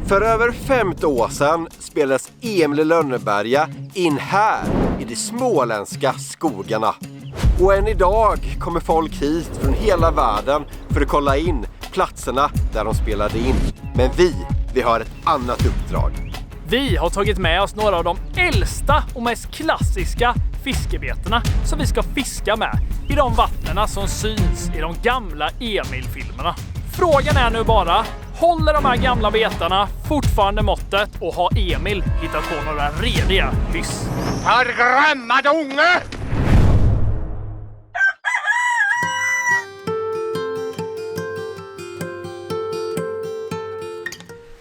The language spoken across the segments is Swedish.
För över 50 år sedan spelades Emil i Lönneberga in här i de småländska skogarna. Och än idag kommer folk hit från hela världen för att kolla in platserna där de spelade in. Men vi har ett annat uppdrag. Vi har tagit med oss några av de äldsta och mest klassiska fiskebetena som vi ska fiska med i de vattnena som syns i de gamla Emil-filmerna. Frågan är nu bara, håller de här gamla betarna fortfarande måttet och har Emil hittat på några rediga hyss? Förgrämmade unge!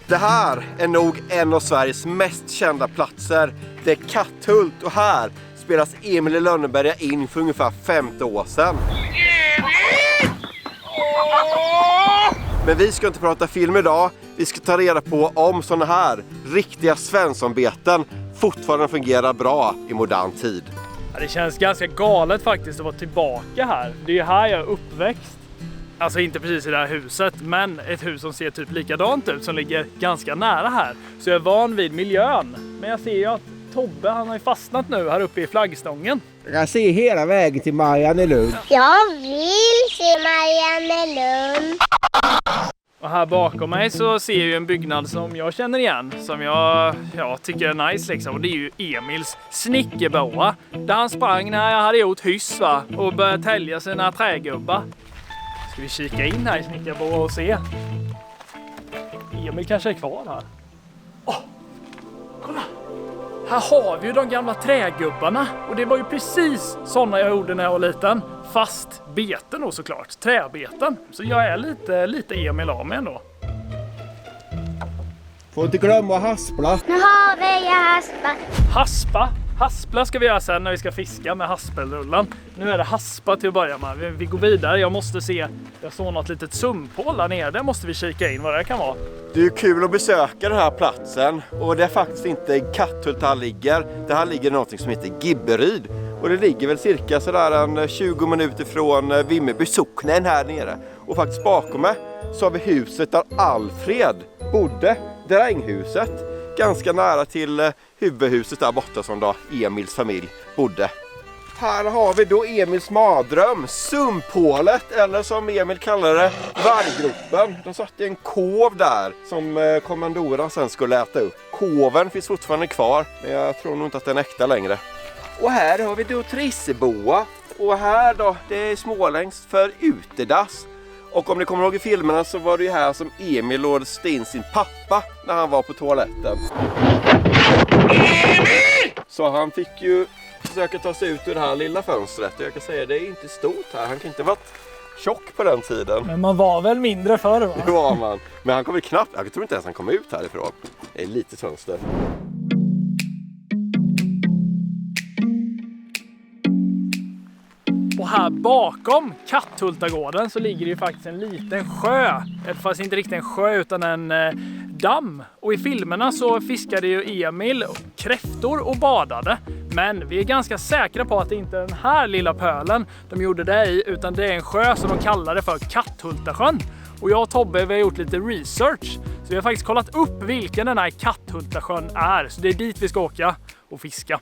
Det här är nog en av Sveriges mest kända platser. Det är Katthult och här spelas Emil i Lönneberga in för ungefär 50 år sedan. Men vi ska inte prata film idag. Vi ska ta reda på om sådana här riktiga svenssonbeten fortfarande fungerar bra i modern tid. Ja, det känns ganska galet faktiskt att vara tillbaka här. Det är ju här jag är uppväxt. Alltså inte precis i det här huset, men ett hus som ser typ likadant ut som ligger ganska nära här. Så jag är van vid miljön. Men jag ser ju att Tobbe, han har ju fastnat nu här uppe i flaggstången. Jag kan se hela vägen till Mariannelund. Jag vill se Mariannelund. Och här bakom mig så ser jag ju en byggnad som jag känner igen. Som jag tycker är nice liksom. Och det är ju Emils snickerboa. Där han sprang när jag hade gjort hyss va? Och började tälja sina trägubbar. Ska vi kika in här i snickerboa och se? Emil kanske är kvar här. Åh! Kolla! Här har vi ju de gamla trägubbarna. Och det var ju precis sådana jag gjorde när jag var liten. Fast beten då såklart. Träbeten. Så jag är lite Emil av mig ändå. Får inte glömma haspla. Nu har vi haspa. Haspla ska vi göra sen när vi ska fiska med haspelrullan. Nu är det haspa till att börja med. Vi går vidare. Jag måste se. Jag såg något litet sumphål där nere. Där måste vi kika in vad det kan vara. Det är ju kul att besöka den här platsen. Och det är faktiskt inte Katthult det här ligger. Det här ligger något som heter Gibberyd. Och det ligger väl cirka sådär 20 minuter från Vimmerby socknen här nere. Och faktiskt bakom mig så har vi huset där Alfred bodde. Dränghuset. Ganska nära till huvudhuset där borta som då Emils familj bodde. Här har vi då Emils mardröm, sumphålet eller som Emil kallar det, varggropen. De satte en kov där som kommandoran sen skulle äta upp. Koven finns fortfarande kvar men jag tror nog inte att den är äkta längre. Och här har vi då Trisseboa och här då det är smålängs för utedass. Och om ni kommer ihåg i filmerna så var det ju här som Emil låste in sin pappa när han var på toaletten. Så han fick ju försöka ta sig ut ur det här lilla fönstret. Och jag kan säga det är inte stort här. Han kan inte varit tjock på den tiden. Men man var väl mindre förr va? Det var man. Men han kom ju knappt. Jag tror inte ens han kom ut härifrån. Det är lite fönster. Och här bakom Katthultagården så ligger det ju faktiskt en liten sjö. Fast inte riktigt en sjö utan en damm. Och i filmerna så fiskade ju Emil kräftor och badade. Men vi är ganska säkra på att det inte är den här lilla pölen de gjorde det i. Utan det är en sjö som de kallar det för Katthultasjön. Och jag och Tobbe vi har gjort lite research. Så vi har faktiskt kollat upp vilken den här Katthultasjön är. Så det är dit vi ska åka och fiska.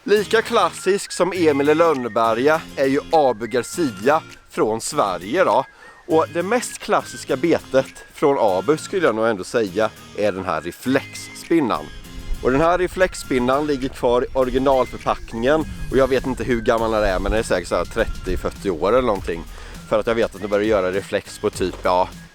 Lika klassisk som Emil i Lönneberga är ju Abu Garcia från Sverige då. Och det mest klassiska betet från Abu skulle jag nog ändå säga är den här reflexspinnan. Och den här reflexspinnan ligger kvar i originalförpackningen och jag vet inte hur gammal den är men den är säkert så här 30-40 år eller någonting. För att jag vet att de började göra reflex på typ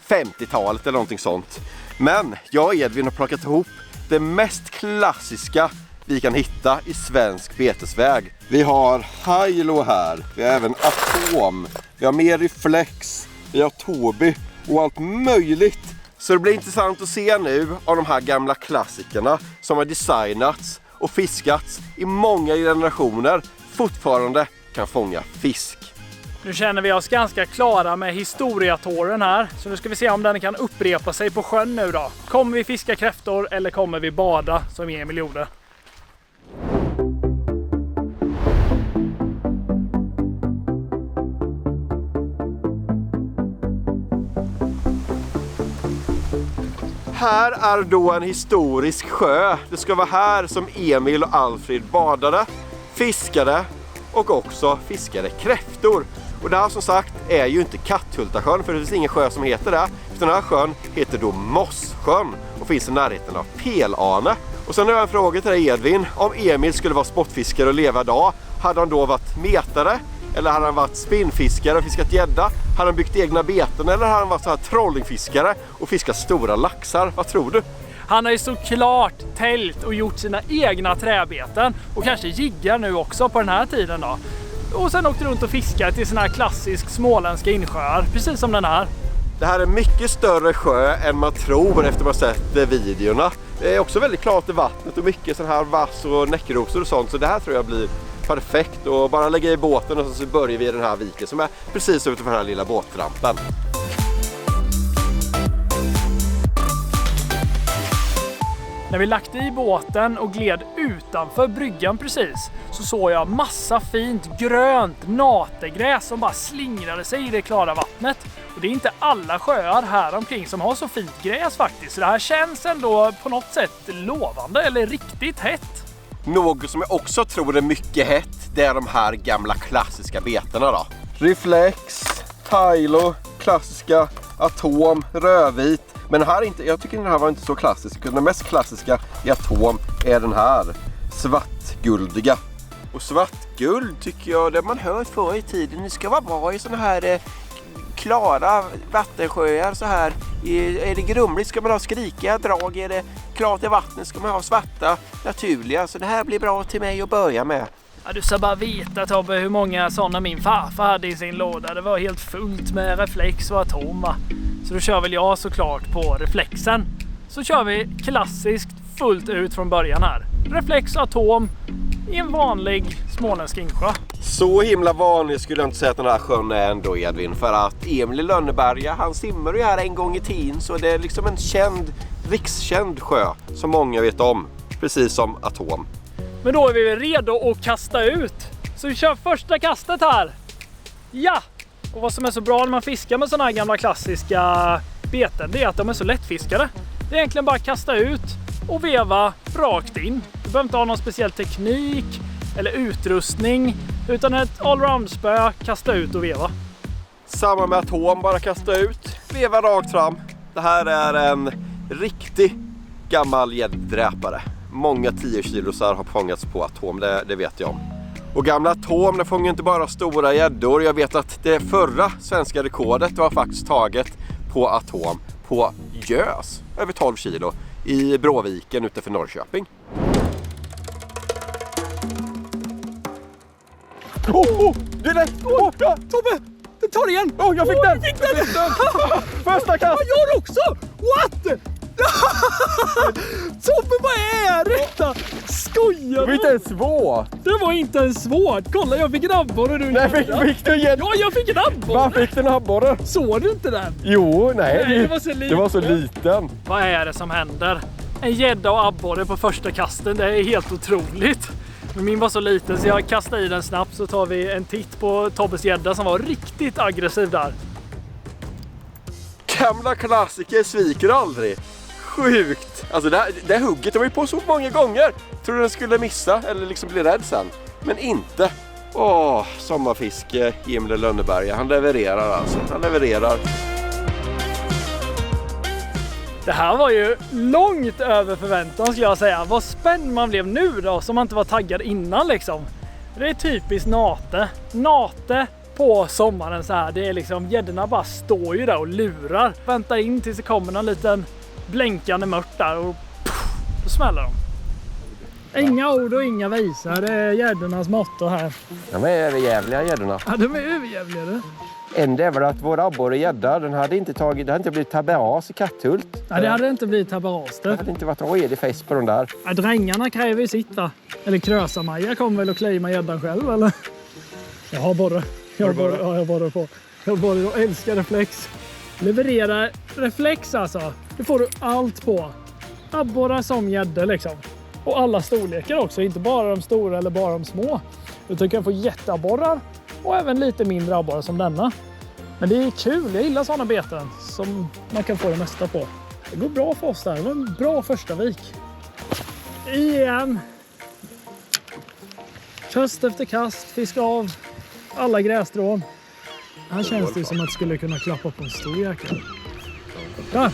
50-talet eller någonting sånt. Men jag och Edvin har plockat ihop det mest klassiska vi kan hitta i svensk betesväg. Vi har Hilo här, vi har även Atom, vi har mer reflex, vi har Toby och allt möjligt. Så det blir intressant att se nu av de här gamla klassikerna som har designats och fiskats i många generationer fortfarande kan fånga fisk. Nu känner vi oss ganska klara med historiatåren här. Så nu ska vi se om den kan upprepa sig på sjön nu då. Kommer vi fiska kräftor eller kommer vi bada som Emil gjorde? Här är då en historisk sjö. Det ska vara här som Emil och Alfred badade, fiskade och också fiskade kräftor. Och det här som sagt är ju inte Katthultasjön, för det finns ingen sjö som heter det. Utan den här sjön heter då Mosssjön och finns i närheten av Pelane. Och sen har jag en fråga till dig, Edvin. Om Emil skulle vara sportfiskare och leva idag, hade han då varit metare? Eller hade han varit spinnfiskare och fiskat gädda? Hade han byggt egna beten? Eller hade han varit så här trollingfiskare och fiskat stora laxar? Vad tror du? Han har ju såklart tält och gjort sina egna träbeten. Och kanske jiggar nu också på den här tiden då. Och sen åkte runt och fiskat i såna här klassisk småländska insjöar. Precis som den här. Det här är mycket större sjö än man tror efter man sett videorna. Det är också väldigt klart i vattnet och mycket sån här vass och näckrosor och sånt. Så det här tror jag blir perfekt. Och bara lägga i båten och så börjar vi i den här viken som är precis utanför den här lilla båtrampen. När vi lagt i båten och gled utanför bryggan precis, så såg jag massa fint grönt nategräs som bara slingrade sig i det klara vattnet. Och det är inte alla sjöar här omkring som har så fint gräs faktiskt. Så det här känns ändå på något sätt lovande eller riktigt hett. Något som jag också tror är mycket hett, det är de här gamla klassiska betena då. Reflex, Tylo, klassiska, Atom, Rödvit. Men här inte, jag tycker den här var inte så klassisk. Den mest klassiska i Atom är den här, svartguldiga. Och svartguld tycker jag, det man hört förr i tiden, det ska vara bra i såna här klara vattensjöar så här. Är det grumligt ska man ha skrikiga drag, är det klart i vattnet ska man ha svarta, naturliga. Så det här blir bra till mig att börja med. Ja, du ska bara veta, Tobbe, hur många sådana min farfar hade i sin låda. Det var helt fullt med reflex och Atom, va? Så då kör väl jag såklart på reflexen. Så kör vi klassiskt fullt ut från början här. Reflex och Atom i en vanlig småländsk insjö. Så himla vanlig skulle jag inte säga att den här sjön är ändå, Edvin. För att Emil i Lönneberga, han simmar ju här en gång i tiden. Så det är liksom en rikskänd sjö som många vet om. Precis som Atom. Men då är vi redo att kasta ut. Så vi kör första kastet här. Ja! Och vad som är så bra när man fiskar med sådana här gamla klassiska beten, det är att de är så lättfiskade. Det är egentligen bara att kasta ut och veva rakt in. Du behöver inte ha någon speciell teknik eller utrustning, utan ett allround-spö, kasta ut och veva. Samma med Atom, bara kasta ut, veva rakt fram. Det här är en riktig gammal gäddräpare. Många 10 kilosar har fångats på Atom, det vet jag om. Och gamla Atom, det fångar inte bara stora gäddor. Jag vet att det förra svenska rekordet var faktiskt taget på Atom på gös, över 12 kilo, i Bråviken utanför Norrköping. Direkt! Ja, Tobbe! Den tar igen! Jag fick den! Första kast! Jag också! What? Tobbe, vad är detta? Skojar du? Det var inte ens svårt! Det var inte ens svårt. Kolla, jag fick en abborre. Nej, fick du igen? Ja, jag fick en abborre. Var fick du en abborre? Såg du inte den? Jo, nej. Det var så liten. Det var så liten. Vad är det som händer? En gädda och abborre på första kasten, det är helt otroligt. Men min var så liten så jag kastade i den snabbt, så tar vi en titt på Tobbes gädda som var riktigt aggressiv där. Gamla klassiker sviker aldrig. Sjukt. Alltså det hugget de var ju på så många gånger. Tror du den skulle missa eller liksom bli rädd sen. Men inte. Sommarfiske Emil i Lönneberga. Han levererar alltså. Han levererar. Det här var ju långt över förväntan, skulle jag säga. Vad spänd man blev nu då, som man inte var taggad innan liksom. Det är typiskt Nate. Nate på sommaren så här. Det är liksom, gäddorna bara står ju där och lurar. Väntar in tills det kommer någon liten blänkande mört där och då smäller de. Inga ord och inga visor. Det är gäddornas motto här. De är överjävliga gäddorna. Ja, de är överjävliga. En är väl att vår abborre gädda, det hade inte blivit taberas i Katthult. Ja, det hade inte blivit taberas. Det hade inte varit en redig fest på de där. Ja, drängarna kräver ju sitt, va? Eller Krösa-Maja kommer väl att claima gäddan själv, eller? Jag har borre. Jag har borre på. Jag har borre och älskar reflex. Leverera reflex alltså. Det får du allt på. Abborrar som gäddor liksom. Och alla storlekar också. Inte bara de stora eller bara de små. Utan du kan få jätteabborrar. Och även lite mindre abborrar som denna. Men det är kul. Jag gillar sådana beten som man kan få det mesta på. Det går bra för oss där. Det var en bra första vik. Igen. Kast efter kast. Fiska av alla grässtrån. Här känns det som att det skulle kunna klappa på en stor jäkel. Där.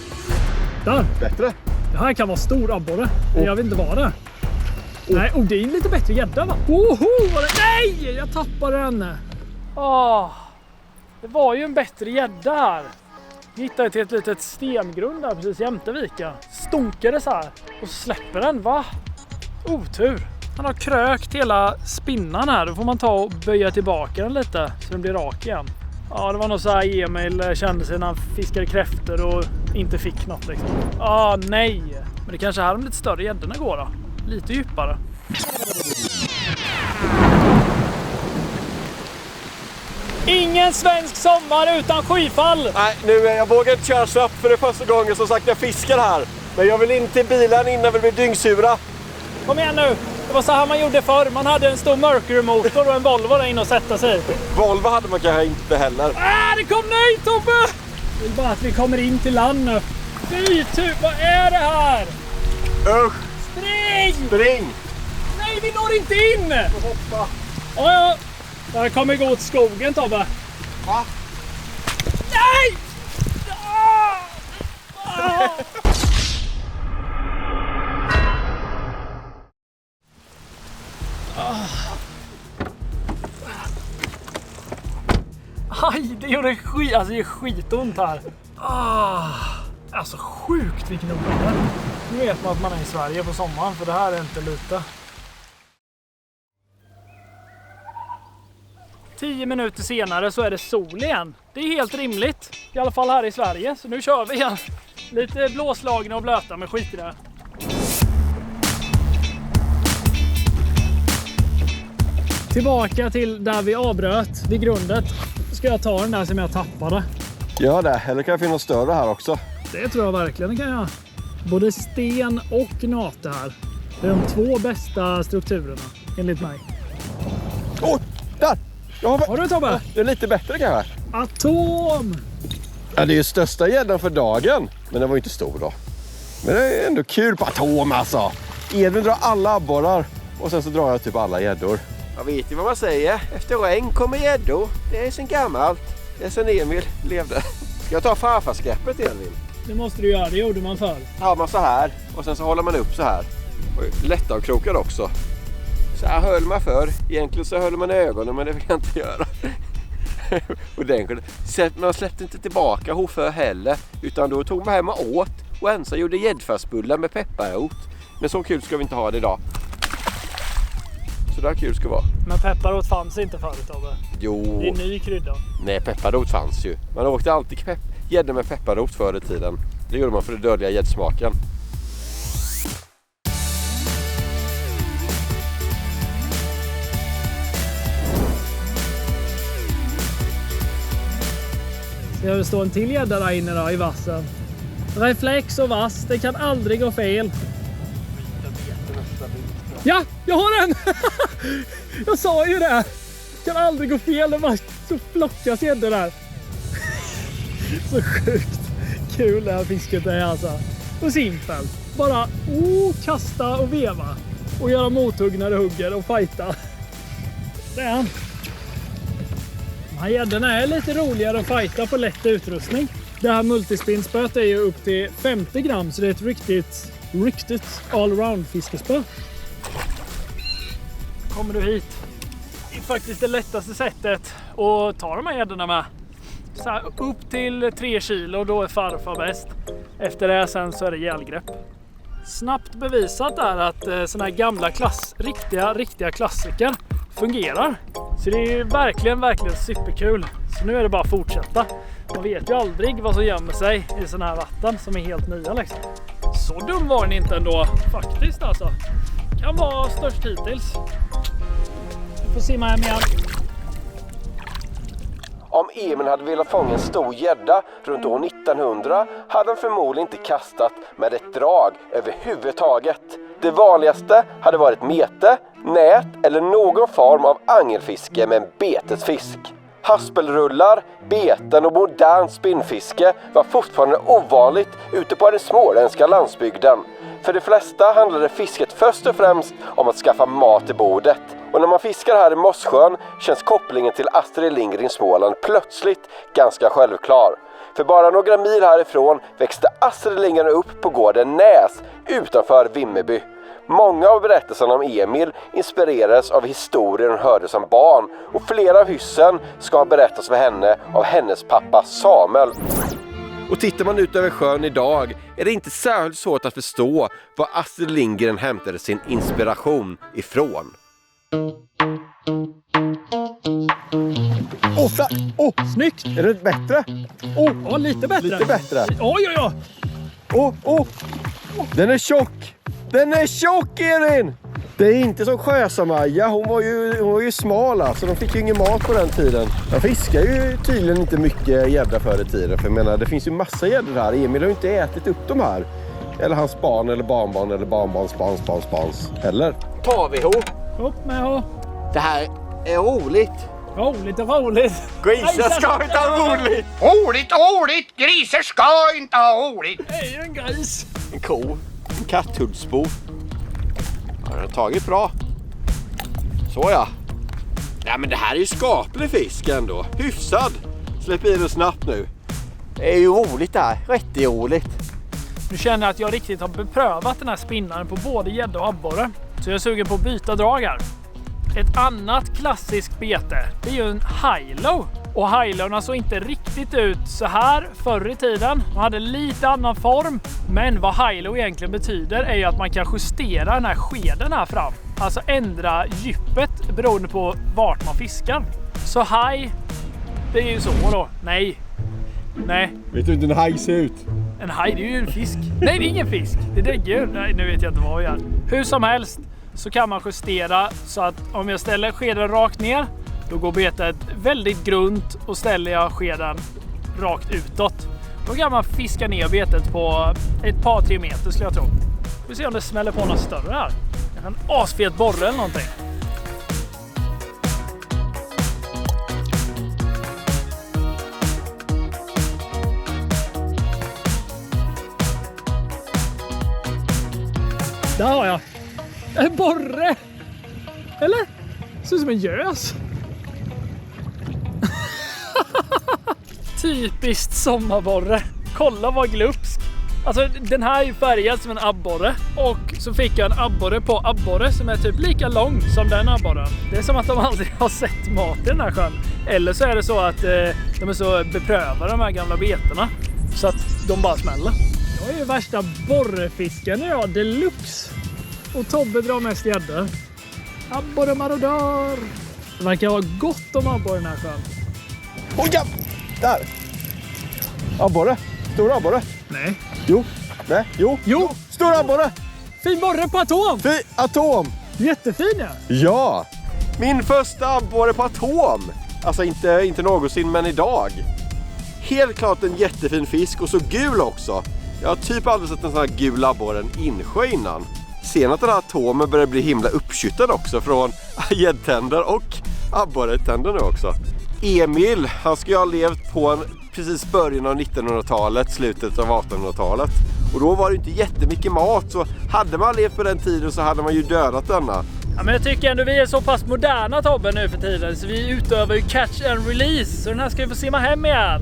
Där. Bättre. Det här kan vara stor abborre. Men jag vet inte vad det är. Nej, det är en lite bättre gädda va? Nej! Jag tappade den. Det var ju en bättre gädda här. Hittade till ett litet stengrund där precis jämte vika. Stokade så här. Och så släpper den, va? Otur. Han har krökt hela spinnan här. Då får man ta och böja tillbaka den lite så den blir rak igen. Ja, det var nog så här Emil kände sig när han fiskade kräftor och inte fick något liksom. Nej. Men det kanske här de lite större gäddorna går då. Lite djupare. Ingen svensk sommar utan skyfall! Nej, jag vågar inte köra så upp för det första gången som sagt jag fiskar här. Men jag vill in till bilen innan vi blir dyngsura. Kom igen nu! Det var så här man gjorde förr. Man hade en stor Mercury-motor och en Volvo där inne och sätta sig. Volvo hade man kanske inte heller. Det kom nej, Tobbe! Jag vill bara att vi kommer in till land nu. Fy typ, vad är det här? Usch! Spring! Nej, vi når inte in! Hoppa! Ja. Det här kommer gå åt skogen, Tobbe. Va? Nej! Aj, det gjorde det är skitont här. Alltså sjukt vilken uppgång. Nu vet man att man är i Sverige på sommaren, för det här är inte lite. 10 minuter senare så är det sol igen. Det är helt rimligt, i alla fall här i Sverige. Så nu kör vi igen. Lite blåslagna och blöta, men skit i det. Tillbaka till där vi avbröt vid grundet. Ska jag ta den där som jag tappade? Gör det, eller kan jag finna större här också? Det tror jag verkligen kan jag. Både sten och nate här. Det är de 2 bästa strukturerna, enligt mig. Där! Har du, Tobbe? Det är lite bättre kanske. Atom! Ja, det är ju största gäddan för dagen. Men den var ju inte stor då. Men det är ändå kul på atom alltså. Edvin drar alla abborrar och sen så drar jag typ alla gäddor. Jag vet ju vad man säger. Efter regn kommer gäddor. Det är sen gammalt. Det är sen Emil levde. Ska jag ta farfarsgreppet, Edvin? Det måste du göra, det gjorde man förr. Har man så här och sen så håller man upp så här. Och lättavkrokad också. Så här höll man för. Egentligen så höll man ögonen, men det vill jag inte göra. Och man släppte inte tillbaka hoför heller. Utan då tog man hem och åt. Och ensam gjorde gäddfärsbullar med pepparrot. Men så kul ska vi inte ha det idag. Så där kul ska vara. Men pepparrot fanns inte förut, Tobbe. Jo. Det är ny krydda. Nej, pepparrot fanns ju. Man åkte alltid gädda med pepparrot förr i tiden. Det gjorde man för den dödliga gäddsmaken. Jag vill stå en till gädda där inne då, i vassen. Reflex och vass, det kan aldrig gå fel. Ja, jag har den! Jag sa ju det! Det kan aldrig gå fel, det var så flockas gäddor där. Så sjukt kul det här fisket är alltså. Och simpelt. Bara kasta och veva. Och göra mothugg när det hugger och fighta. Det är han. De här gäddorna är lite roligare att fighta på lätt utrustning. Det här multispinspöet är ju upp till 50 gram, så det är ett riktigt allround fiskespö. Kommer du hit? Det är faktiskt det lättaste sättet att ta de här gäddorna med. Så här, upp till 3 kilo, då är farfar bäst. Efter det sen så är det gälgrepp. Snabbt bevisat är att såna här gamla riktiga klassiker fungerar. Så det är verkligen superkul. Så nu är det bara att fortsätta. Man vet ju aldrig vad som gömmer sig i såna här vatten som är helt nya liksom. Så dum var den inte ändå faktiskt alltså. Kan vara störst hittills. Vi får simma hem igen. Om Emil hade velat fånga en stor gädda runt år 1900 hade han förmodligen inte kastat med ett drag överhuvudtaget. Det vanligaste hade varit mete, nät eller någon form av angelfiske med en betesfisk. Haspelrullar, beten och modern spinnfiske var fortfarande ovanligt ute på den småländska landsbygden. För de flesta handlade fisket först och främst om att skaffa mat till bordet. Och när man fiskar här i Mossjön känns kopplingen till Astrid Lindgren i Småland plötsligt ganska självklar. För bara några mil härifrån växte Astrid Lindgren upp på gården Näs utanför Vimmerby. Många av berättelserna om Emil inspirerades av historier hon hörde som barn och flera av hyssen ska ha berättats för henne av hennes pappa Samuel. Och tittar man ut över sjön idag är det inte särskilt svårt att förstå var Astrid Lindgren hämtade sin inspiration ifrån. Snyggt! Är det bättre? Ja, lite bättre. Lite bättre. Oj. Den är tjock! Den är tjock, Elin! Det är inte som Sjösamaja. Hon var ju smal, alltså. De fick ju ingen mat på den tiden. De fiskar ju tydligen inte mycket gädda förr i tiden. För jag menar, det finns ju massa gäddor här. Emil har ju inte ätit upp de här. Eller hans barn, eller barnbarn, eller barnbarns. Eller? Tar vi ihop. Upp med H. Det här är roligt. Roligt. Grisar ska inte ha roligt. Roligt! Grisar ska inte ha roligt! Det är ju en gris. En ko. En katthundsbo. Ja, den har tagit bra. Så ja. Ja, men det här är ju skaplig fisk ändå. Hyfsad. Släpp i den snabbt nu. Det är ju roligt där. Rätt roligt. Nu känner jag att jag riktigt har beprövat den här spinnaren på både gädda och abborre. Så jag är sugen på att byta drag här. Ett annat klassiskt bete, det är ju en high-low. Och high-lowna såg inte riktigt ut så här förr i tiden. De hade lite annan form. Men vad high-low egentligen betyder är ju att man kan justera den här skeden här fram. Alltså ändra djupet beroende på vart man fiskar. Så high, det är ju så då. Nej. Vet du hur en haj ser ut? En haj, det är ju en fisk. Nej, det är ingen fisk. Det är däggdjur. Nej, nu vet jag inte vad jag gör. Hur som helst så kan man justera så att om jag ställer skeden rakt ner, då går betet väldigt grunt, och ställer jag skeden rakt utåt, då kan man fiska ner betet på ett par 3 meter skulle jag tro. Vi får se om det smäller på något större här. En asfet borre eller någonting. Där har jag en borre. Eller? Ser ut som en gös. Typiskt sommarborre. Kolla vad glupsk. Alltså den här är ju färgad som en abborre. Och så fick jag en abborre på abborre som är typ lika lång som den abborren. Det är som att de aldrig har sett mat i den här sjön. Eller så är det så att de är så beprövade, de här gamla betena, så att de bara smäller. Jag är ju värsta borrefisken idag, deluxe. Och Tobbe drar mest gäddor. Abborre marodör. Det verkar vara gott om abborre i den här sjön. Oj, ja! Där! Abborre. Stor abborre. Nej. Jo. Nej. Jo. Stor abborre. Fin borre på atom. Atom. Jättefin ja. Ja. Min första abborre på atom. Alltså inte någonsin, men idag. Helt klart en jättefin fisk, och så gul också. Jag har typ aldrig sett en sån här gul abborre i en insjö innan. Sen att den här atomen börjar bli himla uppskyttad också från gäddtänder och abborretänder nu också. Emil, han ska ju ha levt på precis början av 1900-talet, slutet av 1800-talet. Och då var det inte jättemycket mat, så hade man levt på den tiden så hade man ju dödat denna. Ja, men jag tycker ändå vi är så pass moderna, Tobbe, nu för tiden, så vi utövar ju catch and release. Så den här ska vi få simma hem igen.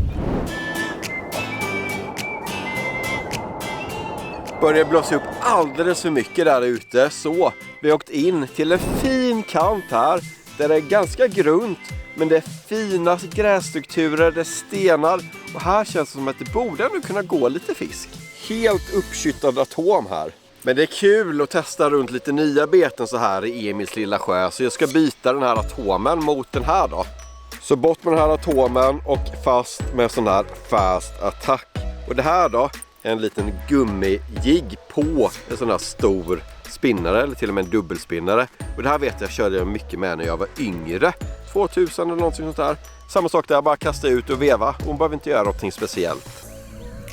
Börjar blåsa upp alldeles för mycket där ute, så vi har åkt in till en fin kant här där det är ganska grunt, men det är fina grässtrukturer, det är stenar, och här känns det som att det borde ändå kunna gå lite fisk. Helt uppskyttad atom här. Men det är kul att testa runt lite nya beten så här i Emils lilla sjö, så jag ska byta den här atomen mot den här då. Så bort med den här atomen och fast med sån här fast attack. Och det här då, en liten gummijigg på en sån här stor spinnare, eller till och med en dubbelspinnare. Och det här vet jag körde jag mycket med när jag var yngre. 2000 eller någonting sånt där. Samma sak där, bara kasta ut och veva. Hon behöver inte göra någonting speciellt.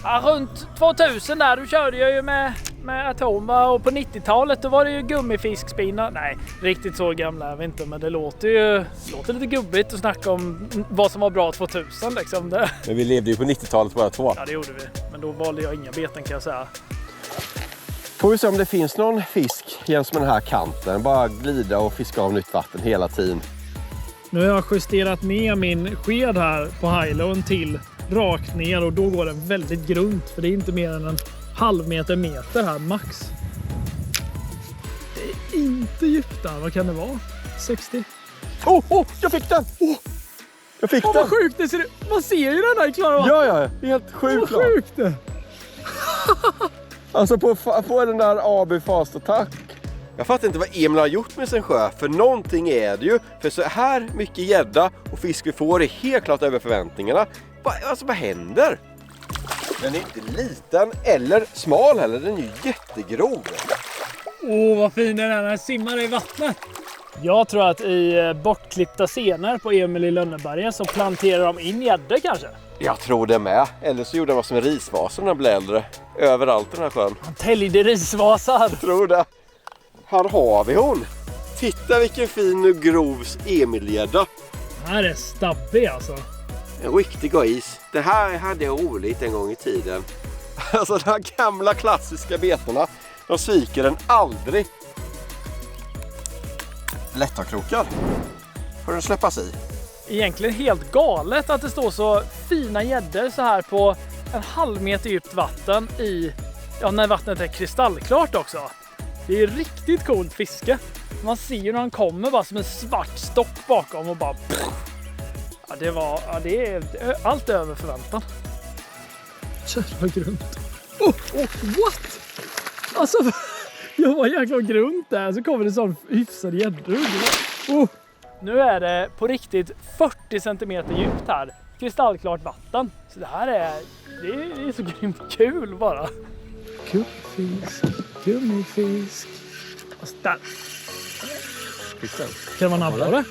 Ja, runt 2000 där, då körde jag ju med med Atom, och på 90-talet då var det ju gummifiskspinnar. Nej, riktigt så gamla är vi inte, men det låter lite gubbigt att snacka om vad som var bra 2000 liksom. Det. Men vi levde ju på 90-talet bara två. Ja, det gjorde vi. Men då valde jag inga beten kan jag säga. Får vi se om det finns någon fisk jäms med den här kanten. Bara glida och fiska av nytt vatten hela tiden. Nu har jag justerat ner min sked här på high-lowen till rakt ner och då går den väldigt grunt. För det är inte mer än en halv meter här max. Det är inte djupt där. Vad kan det vara? 60? Jag fick den! Jag fick den! Vad sjukt det ser ut! Man ser ju den här i klara vatten. Ja, helt sjukt. Vad sjukt det! Alltså på den där AB Fast Attack. Jag fattar inte vad Emil har gjort med sin sjö, för någonting är det ju. För så här mycket gädda och fisk vi får är helt klart över förväntningarna. Vad händer? Den är inte liten eller smal heller, den är ju jättegrov. Vad fin den är när den simmar i vattnet. Jag tror att i bortklippta scener på Emil i Lönneberga så planterar de in gäddor kanske. Jag tror det med. Eller så gjorde han vad som en risvasa när han blev äldre. Överallt i den här sjön. Han täljde risvasar. Jag tror det. Här har vi hon. Titta vilken fin och grov Emilgädda. Den här är stabbig alltså. En riktig gris. Det här hade jag roligt en gång i tiden. Alltså de här gamla klassiska betorna, de sviker den aldrig. Lättarkrokar. Får den släppas i. Egentligen helt galet att det står så fina gäddor så här på en halv meter djupt vatten när vattnet är kristallklart också. Det är riktigt coolt fiske. Man ser ju när han kommer bara som en svart stock bakom och bara... det är allt över förväntan. Jävla grunt. What? Alltså, jag var jäkla grunt där så kommer det sån hyfsad gäddor. Nu är det på riktigt 40 cm djupt här. Kristallklart vatten. Så det här är så grymt kul bara. Gummifisk. Och där. Kan det vara en abborre?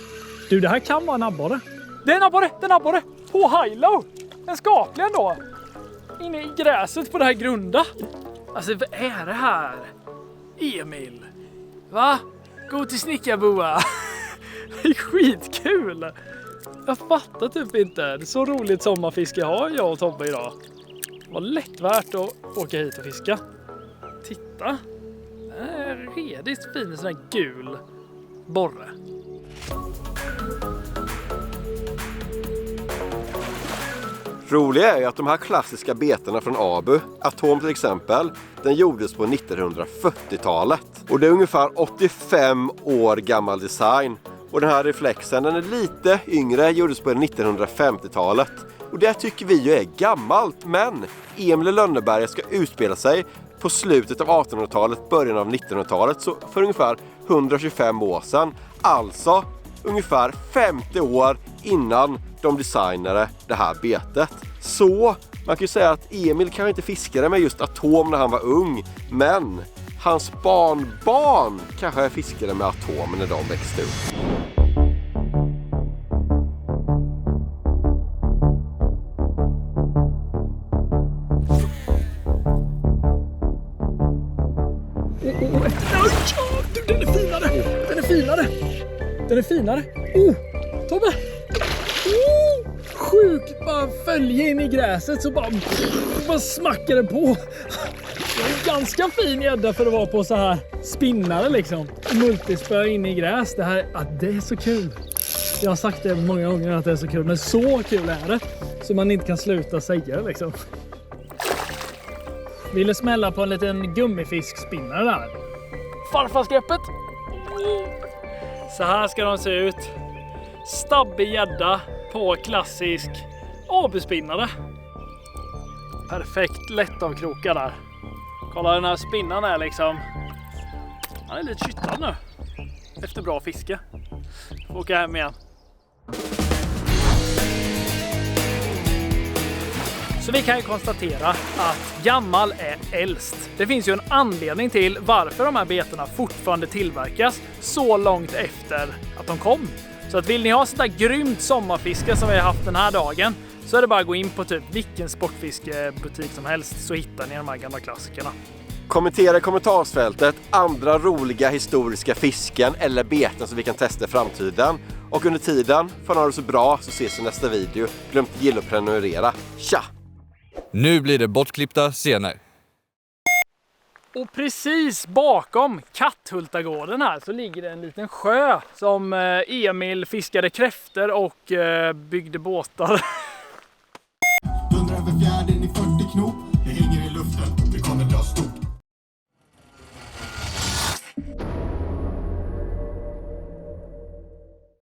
Du, det här kan vara en abborre. Det är en abborre. På high-low. En skaplig ändå. Inne i gräset på det här grunda. Alltså vad är det här? Emil. Va? Gå till snickarboa. Det är skitkul. Jag fattar typ inte. Det är så roligt sommarfiske har jag och Tobbe idag. Det var lätt värt att åka hit och fiska. Titta. Det är redigt fin sån här gul borre. Roliga är ju att de här klassiska betorna från Abu, Atom till exempel, den gjordes på 1940-talet. Och det är ungefär 85 år gammal design. Och den här reflexen, den är lite yngre, gjordes på 1950-talet. Och det tycker vi ju är gammalt, men Emil i Lönneberga ska utspela sig på slutet av 1800-talet, början av 1900-talet, så för ungefär 125 år sedan. Alltså ungefär 50 år innan de designade det här betet. Så man kan ju säga att Emil kanske inte fiskade med just Atom när han var ung, men hans barnbarn kanske fiskade med Atom när de växte upp. Den är finare. Tobbe! Sjukt, bara följer in i gräset så bara smackar det på. Det är en ganska fin gädda för att vara på så här spinnare liksom. Multispö in i gräs. Det är så kul. Jag har sagt det många gånger att det är så kul, men så kul är det. Så man inte kan sluta säga det liksom. Ville smälla på en liten gummifiskspinnare där. Farfarsgreppet. Så här ska de se ut. Stabbig gädda på klassisk Abu-spinnare. Perfekt lätt av krokar där. Kolla den här spinnan är liksom. Han är lite kyttad nu. Efter bra fiske. Får åka hem igen. Så vi kan ju konstatera att gammal är äldst. Det finns ju en anledning till varför de här betena fortfarande tillverkas så långt efter att de kom. Så att vill ni ha sånt där grymt sommarfiske som vi har haft den här dagen, så är det bara att gå in på typ vilken sportfiskebutik som helst så hittar ni de här gamla klassikerna. Kommentera i kommentarsfältet andra roliga historiska fisken eller beten som vi kan testa i framtiden. Och under tiden får ni ha det så bra, så ses vi i nästa video. Glöm inte gilla och prenumerera. Tja! Nu blir det bortklippta scener. Och precis bakom Katthultagården här så ligger det en liten sjö som Emil fiskade kräftor och byggde båtar. Dundrar över fjärden i 40 knop.